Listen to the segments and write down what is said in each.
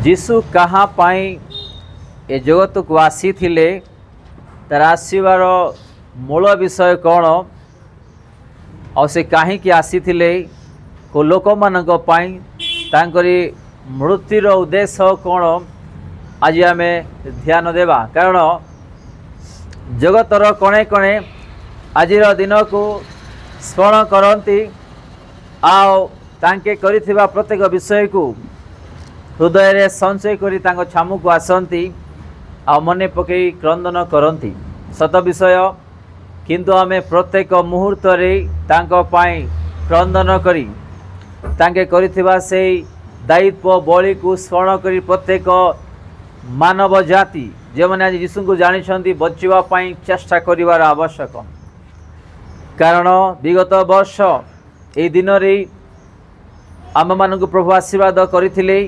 जीशु कहाँ पाई ए जगत को आसी थिले तार आसबार मूल विषय कौन और से कहीं आसी थिले को लोक मान तांकरी मृत्युर उद्देश्य कौन आज आम ध्यान देवा कारण जगतर कणे कणे आज दिन को स्मरण करती आके करिथिबा प्रत्येक विषय को हृदय रे संचय करी तांको छामु को आसंती आ मने पकई क्रंदन करती सत विषय किंतु आमे प्रत्येक मुहूर्त रे तांको पाई क्रंदन करी तांके करिथिबा से दायित्व बलि को स्मरण करी प्रत्येक मानव जाति जे माने आज यीशु को जानिछंती बचिबा पाई चेष्टा करिवार आवश्यक कारण विगत वर्ष ए दिन रे आम मान प्रभु आशीर्वाद करथिले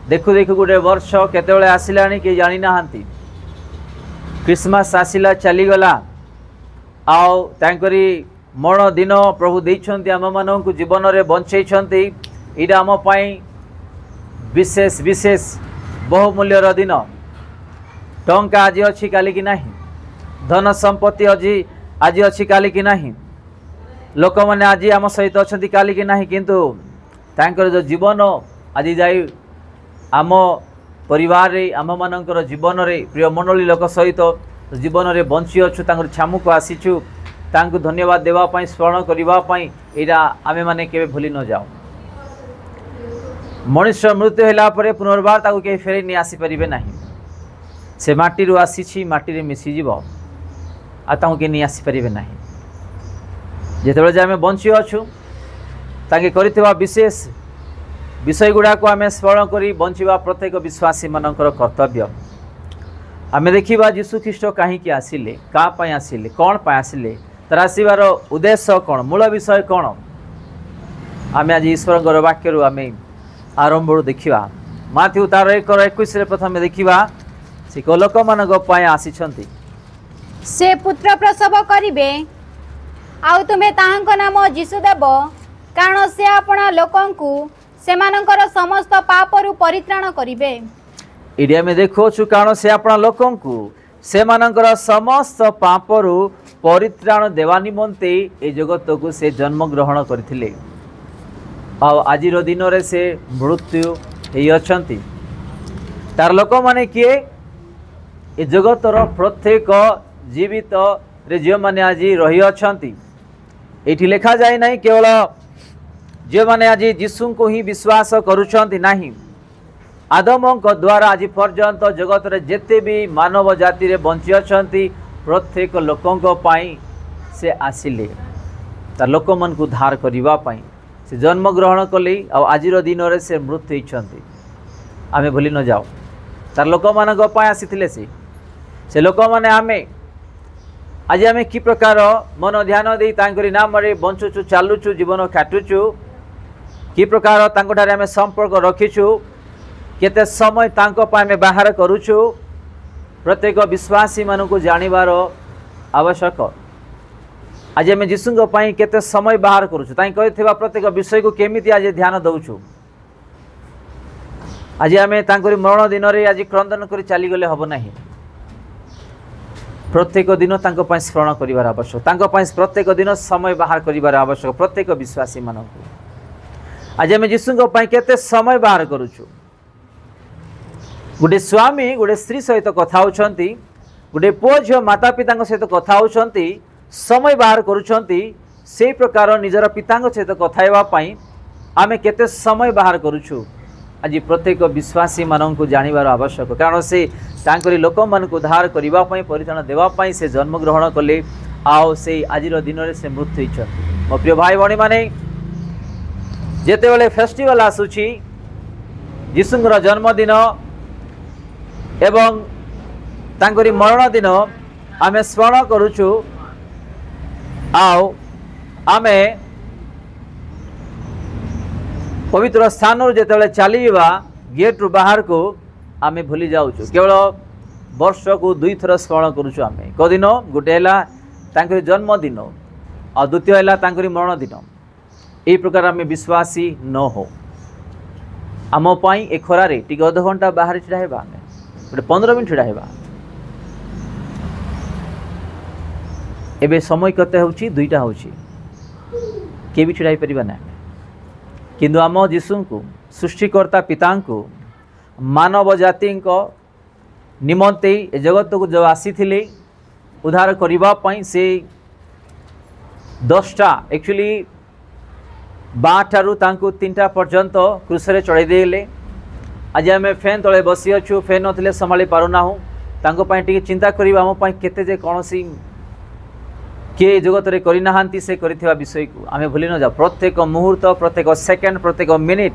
देखु देखु गोटे वर्ष केतेबेले आसिलानी के जानि नाहंती क्रिसमस आसिला चलीगला आउ तांकरी मरण दिन प्रभु देइछंती आम मान को जीवन रे बंचैछंती इडा आम पाई विशेष विशेष बहुमूल्यर दिन टंका आज अच्छी काली कि नहीं धन संपत्ति आज अच्छी काली कि नहीं लोक मैंने आज आम सहित अच्छा काली कि नहीं किंतु तांकर जो जीवन आज जाई आम परिवार रे आम मानकर जीवन रे प्रिय मंडली लोक सहित जीवन रे बंची अच्छु तांकर छामु को आसीचु तांको धन्यवाद देवा पाई स्मरण करबा पाई एरा आमे माने केबे भूली न जाओ मनुष्य मृत्यु होला परे पुनर्बार ताको के फेरी नि आसी परिबे नहीं से माटी रो आसीछि माटी रे मिसी जीवो आ ताको के नि आसी परिबे नहीं जेतेबेले जे आमे बंची अच्छु ताके करितबा विशेष विषय गुड़ा को आमे स्मरण करी बंचीबा प्रत्येक विश्वासी मानकर कर्तव्य आमे देखिबा यीशु ख्रीष्ट कहीं के आसिले का पाई आसिले कौन पाई आसिले तार आसीबार उद्देश्य कौन मूल विषय कौन आमे आज ईश्वर वाक्य रु आमे आरंभ देखिबा माथ्यू तार 1:21 रे प्रथम देखिबा से को लोक मानक पाई आसीछंती से पुत्र प्रसव करिवे आउ तुमे ताहांको नाम यीशु देव कारण से आपना लोकंकु सेमानंकर समस्त पापरु परित्राण करिवे इडिया में देखो छु कारण से आपना लोकंकु सेमानंकर समस्त पापरु परित्राण देवा निमंते ए जगत को से जन्म ग्रहण करथिले आ आजिर दिन रे से मृत्यु हेई अछंती तार लोक माने किए ए जगतर प्रत्येक जीवित रे जे माने आज रही अछंती एठी लिखा जाय नहीं केवल जे माने आज यीशु को ही विश्वास करूछंती नहीं आदम को द्वारा आज पर्यंत जगत रे जेते भी मानव जाति रे बंची अछंती प्रत्येक लोकंक पाई से आसिले तार लोक मन को उद्धार करिवा पाई से जन्म ग्रहण कले आ आजिर दिन रे से मृत्यु इच्छंती आमे भूली न जाओ तार लोक मानक पाई आसीथिले से लोक माने आमे आज आमे कि प्रकार मन ध्यान दे तांकरी नाम रे बंचुचु चालुचु जीवन काटुचु कि प्रकार तांको ठारे आमे संपर्क रखिचु केते समय तांको पाई आमे बाहर करूचु प्रत्येक विश्वासी मान को जानिबार आवश्यक आज आमे यीशु पाई केते समय बाहर करूचु ताई कहिथिबा प्रत्येक विषय को केमिति आज ध्यान दउचु आज आमे तांकरी मरण दिन रे आज क्रंदन करी चली गले हबो नाही प्रत्येक दिन तांको पाई स्मरण करिवार आवश्यक तांको पाई प्रत्येक दिन समय बाहर करिवार आवश्यक प्रत्येक विश्वासी मान को आज आमे यीशु पाई केते समय बाहर करूचु गोटे स्वामी गोटे स्त्री सहित कथा होछंती गोटे पुओ झियो माता पिता सहित कथा होछंती समय बाहर करूछंती से प्रकार निजर पिता सहित कथा हेबा पाई आमे केते समय बाहर करूछु आज प्रत्येक विश्वासी मानन को जानिबार आवश्यक कारण से तांकरी लोक मान को उद्धार करिबा पाई परित्राण देबा पाई से जन्म ग्रहण कले आओ से आजिर दिन रे से मृत्यु इच्छंती मो प्रिय भाई भणी माने जेते बेले फेस्टिवल आसुची यीशुंकर जन्मदिन एवं तांकरी मरण दिन आमे स्मरण करूछु आओ आमे पवित्र स्थान जेते चलीवा गेट रु बाहर को आमे भूली जाऊँ केवल वर्ष को 2 थर स्मरण करूछु आमे कदिन गोटे है तांकरी जन्मदिन और द्वितीय है तांकरी मरण दिन ए प्रकार आमे विश्वासी न हो आम पाई ए खरारे टिके अध घंटा बाहर छिड़ा हेबा आमे गोटे 15 मिनिट छिड़ा हेबा एबे समय कते होची दुईटा होची के भी छिड़ा परिबा ना किंतु आम जीशु को सृष्टिकर्ता पिता को मानव जाति निमंते ए जगत को जो आसी थिले उद्धार करिबा पई से 10टा एक्चुअली 12 तांको 3टा पर्यंत क्रूसरे चढ़ाई देले आज आम फैन तले बसी अच्छु फैन नथिले संभाली पारुना हूँ तांको पई टिके चिंता करिबा हम पई केते जे कोनोसी के जगत रे करि नाहांती से करिथिबा विषय को आमे भूली न जा प्रत्येक मुहूर्त प्रत्येक सेकेंड प्रत्येक मिनिट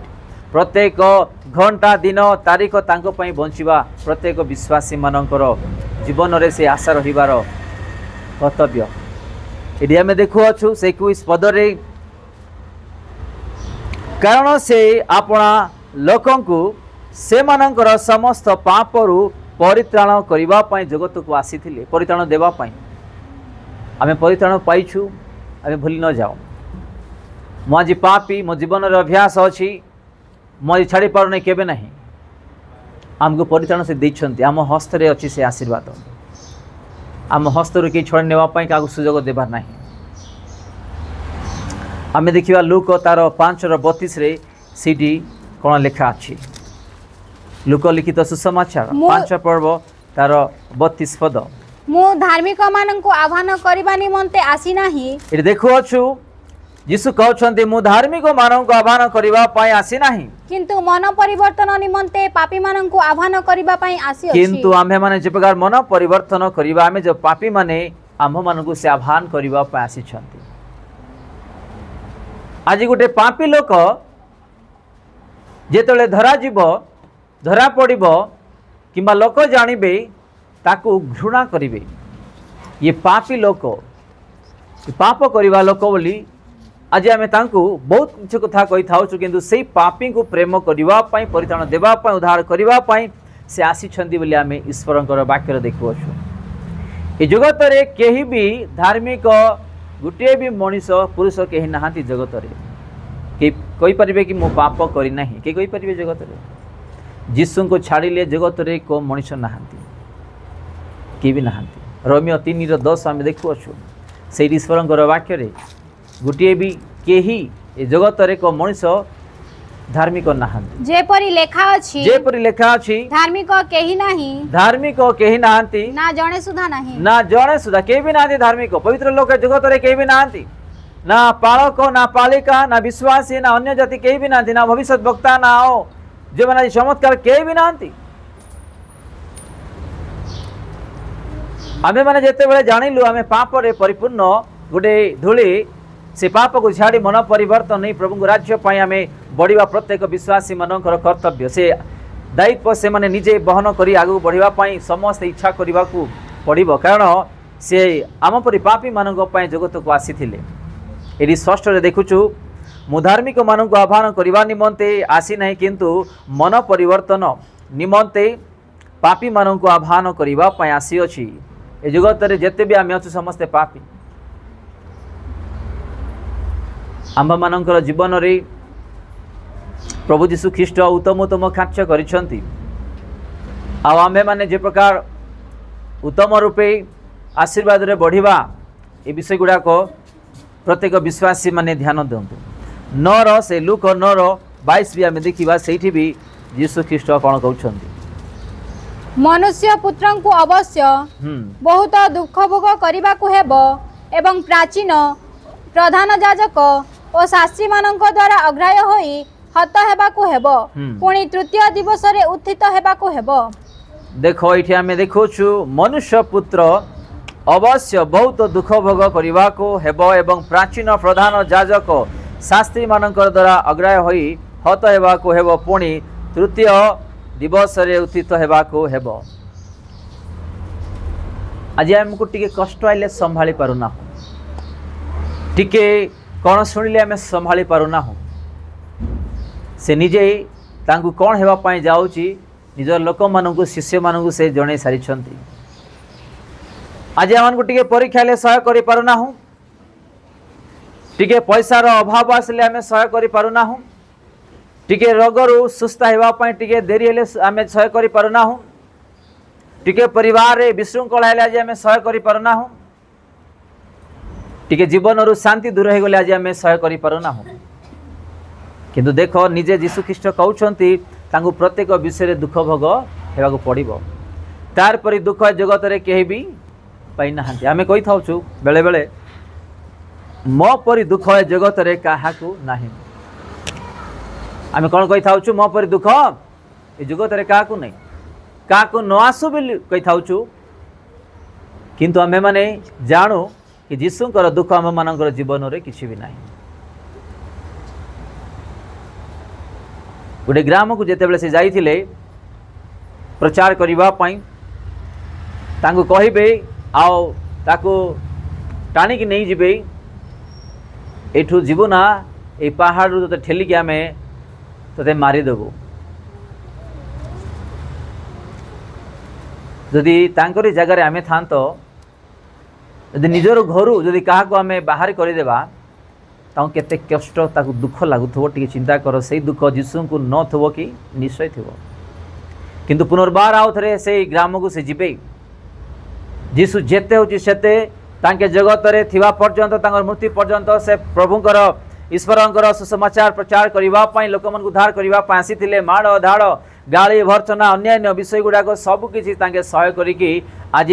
प्रत्येक घंटा दिन तारीख तांको पई बंचिबा प्रत्येक विश्वासी मानकर जीवन रे से आशा रहिबार कर्तव्य एडी आमे देखु अछु से 21 पदरे कारण से आपणा लोकंकु से मानकर समस्त पापरु परित्राण करिबा पई जगत को आसीथिले परित्राण देबा पई आमे परित्राण पाइछु आमे भूली न जाओ मो आज पापी मो जीवन रे अभ्यास अछि मो छाड़ी पार नहीं केबे नहीं आमको परित्राण से दैछंती आम हस्त रे अछि से आशीर्वाद आम हस्त रे के छोड़ नेवा पई का सुजोग देबार नहीं आमे देखिबा लूक तार 5:32 रे सीडी कोन लेखा अछि लूक लिखित सुसमाचार 5 पर्व तार 32 पद मु धार्मिक माननकु आह्वान करबा निमंते आसी नाही ए देखो अछु यीशु कहउछन्ते मु धार्मिक माननकु आह्वान करबा पई आसी नाही किंतु मन परिवर्तन निमंते पापी माननकु आह्वान करबा पई आसी अछि किंतु आमे माने जे प्रकार मन परिवर्तन करबा आमे जो पापी माने आम माननकु से आह्वान करबा पई आसी छन्ती आज गोटे पापी लोक जेतले धरा जीव धरा पड़िबो किंबा लोक जानिबे ताकू घृणा करिवे ये पापी लोक पाप करवा लोक बोली आज आम तांकू बहुत किसी कथा कही था किंतु से पापी को प्रेम करबा पई परित्राण देबा पई उद्धार करबा पई से आसी छंदी बोली आम ईश्वरंकर वाक्य देखुछु ए जगत रे केही भी धार्मिक गुटे भी मनीष पुरुष केही नाहांती जगत रे के कहि परिबे कि मो पाप करि नाही के कहि परिबे जगत रे यीशु को छाड़िले जगत रे को मनीष नाहांती के भी नाहांती रोमियो 3:10 आम देखुछु से ईश्वरंकर वाक्य रे गुटे भी केही ए जगत रे को मनीष धार्मिक नाहांती जेपरि लेखा अछि धार्मिक केही नाहांती ना जणे सुधा के भी नाहांती धार्मिक पवित्र लोक जगत रे के भी नाहांती ना पालक ना पालिका ना विश्वासी ना अन्य जाति के भी नाहांती ना भविष्य वक्ता ना हो जो माने चमत्कार के भी नाहांती आमे माने जेते बेले जानिलु आमे पाप रे परिपूर्ण गुटे धूली से पाप को छाड़ी मन परिवर्तन नहीं प्रभु राज्य पाई आमे बढ़िया प्रत्येक विश्वासी मानकर कर्तव्य से दायित्व से माने निजे बहन करी आगु बढ़िया पाई समस्त इच्छा करबा को पड़िबो कारण से आम परि पापी मानक पाई जगत को आसीथिले एडी स्पष्ट रे देखुछु मु धार्मिक मानक आह्वान करबा निमंते आसी नहीं किंतु मन परिवर्तन निमंते पापी मानक आह्वान करबा पाई आसी अछि ए जगत रे जेते भी आमे अछु समस्त पापी आंब मानकर जीवन रे प्रभु जीशु ख्रीष्ट उत्तम उत्तम कार्य करिसंती आमे माने जे प्रकार उत्तम रूपे आशीर्वाद रे बढ़िबा ए विषय गुडा को प्रत्येक विश्वासी माने ध्यान दियंतु 9 से लूक 9:22 भी आमे देखिबा सेठी भी जीशु ख्रीष्ट कोन कहउछंती मनुष्य पुत्रन को अवश्य बहुत दुख भोग करिबा को हेबो एवं प्राचीन प्रधान याजक और शास्त्री मानक द्वारा अग्राह्य होई हत हेबा को हेबो पुणी तृतीय दिवस रे उत्थित हेबा को हेबो देखो इठी आमे देखोछु मनुष्य पुत्र अवश्य बहुत दुख भोग करिबा को हेबो एवं प्राचीन प्रधान याजक शास्त्री मानक द्वारा अग्राह्य होई हत हेबा को हेबो पुणी तृतीय दिवस रे उत्थित हेबा को हेबो आज हमको टिके कष्ट आइले संभाली पारुना टिके कौन शुणिले आम संभाली पारुना से निजे तांकु कौन हेबा पाई जाउची निजर लोक मानकु शिष्य मानकु से जणे सारी छंती आज आमन को टिके परीक्षा ले सहाय करि पारुना टिके पैसा रो अभाव आसले आम सहाय करि पारुना टिके रोगरू सुस्थ होगापी टिके देरी हेले आम सहाय कर पारना टिके परिवार रे विशृंखला हेले आज आम सहाय कर पारना टिके जीवन रु शांति दूर हो गले आज आम सहाय कर पारना किंतु देख निजे जीशु ख्रीष्ट कहते प्रत्येक विषय दुख भोग होगा पड़ो तार परी दुख जगत रे कहीं भी पाई ना आम कही था बेले बेले मो परी दुख जगत रे काहाकू नाही आम कौन कही था मो परी दुख ये जगत रे काहाकू नहीं काहाकू न आसू बोली कही था किंतु आमे माने जानू कि जीशुंकर दुख आम मानकर जीवन रे किसी भी नहीं गोटे ग्राम को जिते से जाइथिले प्रचार करने तांको कहिबे आओ ताको टाणी की नहीं जिबे एठू जीवु ना ए पहाड़ तो ठेलिक आम ते मारिदेबू जदि तांकरी जगार आम था जदि निजर घर जदि क्या आम बाहर करदेबा केते कष्ट ताकू दुख लगुव टी चिंता कर से दुख जीशु को न थो कि निश्चय थो किंतु पुनर्बार आउ थे से ग्राम को से जीवे जीशु जेते होची सेते तांके जगत रे थिबा पर्यंत तांकर मृत्यु पर्यंत से प्रभुंकर ईश्वरंकर सुसमाचार प्रचार करबा पई लोक मन उद्धार करबा पई आसीथिले माड़ धाड़ गाली भर्चना अन्यान्य विषय गुड़ाक सब किछि तांके सहाय करिकि आज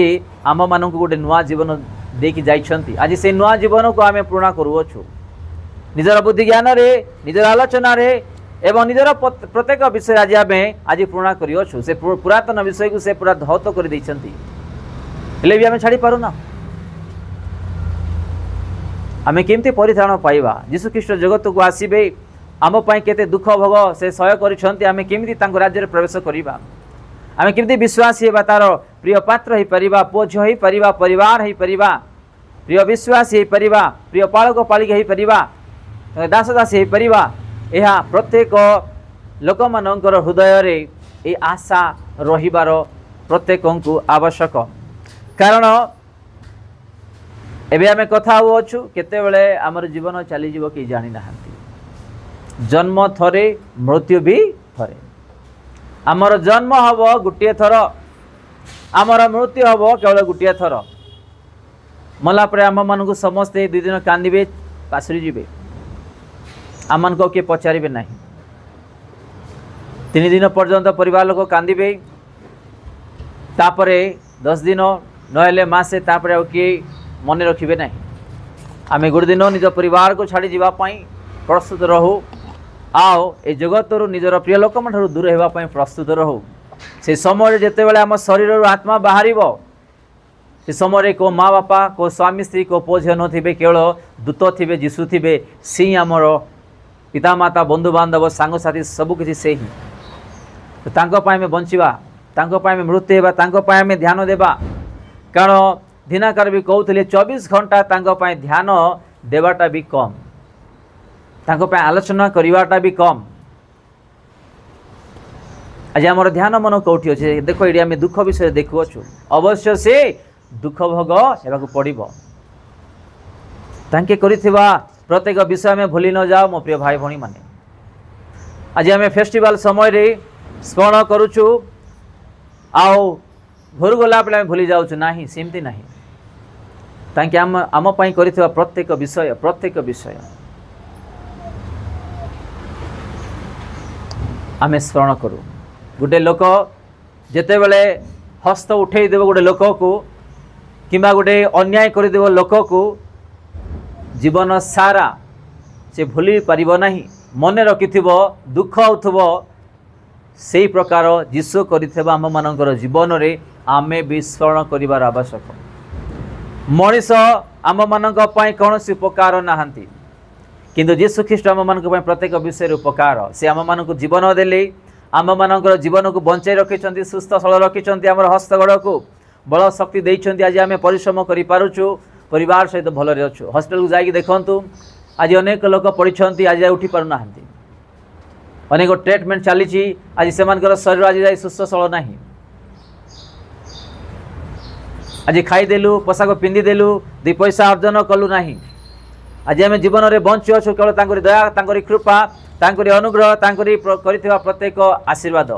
आम मानक गोटे नुआ जीवन देकी जाइछंती आज से नुआ जीवन को आमे पूर्ण करूछु निजर बुद्धि ज्ञान रे निजर आलोचना रे एवं निजर प्रत्येक विषय आज आम आज पूर्ण करियो से पुरातन विषय को से पूरा धौत कर देइछंती हेले भी आम छाड़ी पारुना आम केमती परित्राण पाइबा जीशु ख्रीष्ट जगत को आसबे आम केते दुख भोग से सहय करिसेंती आम केमती तांको राज्य रे प्रवेश करिबा आम केमती विश्वासी हेबा तार प्रिय पात्र हे परिबा पोझ हे परिबा परिवार हे परिबा प्रिय विश्वासी हे परिबा प्रिय पालक पालिका हे परिबा दास दासी हे परिबा यह प्रत्येक लोक मानकर हृदय रे ए आशा रहिबार प्रत्येक को आवश्यक कारण एबे आमे कथा होछु केते बेले हमर जीवन चली जीव कि जानि नाहंती जन्म थरे मृत्यु भी थरे हमर जन्म हबो गुटिए थर हमर मृत्यु हबो केवल गुटिए थर मला परे आम मन को समस्ते 2 दिन कांदिबे पासरी जीवे आम मन को के पचारिबे नाही 3 दिन पर्यंत परिवार लोक कांदिबे तापरे 10 दिन नहेले मासे तापरे आ किए मन रखिबे नहीं आम गोटे दिन निज परिवार को छाड़ी जावाई प्रस्तुत रहू आओ ए जगत रु निजर प्रिय लोक ठार दूर होगापी प्रस्तुत रहू से समय जिते बड़े आम शरीर आत्मा बाहर से समय को माँ बापा को स्वामी स्त्री को पुओ झील थे केवल दूत थे जीशु थे सी आमर पितामाता बंधु बांधव सांगसाथी सबकि से ही तो बंचवा मृत्यु होगा आम ध्यान देवा कारण दिनाकार भी कहते 24 घंटा ध्यान देवाटा भी कम आलोचना करवाटा भी कम आज आम ध्यान मन कौटी अच्छे देख ये आम दुख विषय देखुचु अवश्य से दुख भोग होगा पड़ो तांके करिथिबा प्रत्येक विषय आम भूली न जाओ मो प्रिय भाई भणी माने आज आम फेस्टिवल समय रे स्मरण करुचु आओ घर गला बेले भूली जाऊँ ना सेमती ना ताकि आम कर प्रत्येक विषय आम स्मरण करूँ गोटे लोक जिते बड़े हस्त उठे देव गोटे लोक को किंबा गोटे अन्याय करदेव लोक को जीवन सारा से भूली पारिब नहीं मन रखिथिब दुख होथुब से प्रकार जीशु करिथिबा आम मानकर जीवन रे आमे भी स्मरण करिवार आवश्यक मनीष आम मानक पई कौनसी उपकार नाहंती किंतु जीशु ख्रीष्ट आम मानक पई प्रत्येक विषय उपकार से आम मानक जीवन देले आम मानकर जीवन को बंचाई रखिछंती सुस्थ सबल रखिछंती आमर हस्तगड़ को बल शक्ति देइछंती आज आम परिश्रम करि पारुछु परिवार सहित भलरे अछु हॉस्पिटल को जाई देखंतु आज अनेक लोक पड़िछंती आज उठी पारु नाहंती अनेक ट्रीटमेंट चली आज से शरीर आज जाए सुस्थ सबल ना आज खाईदेलु पोशाक पिंधिदेलु 2 पैसा अर्जन कलु ना आज आम जीवन में बंची अच्छु केवल दया कृपा अनुग्रह प्रत्येक आशीर्वाद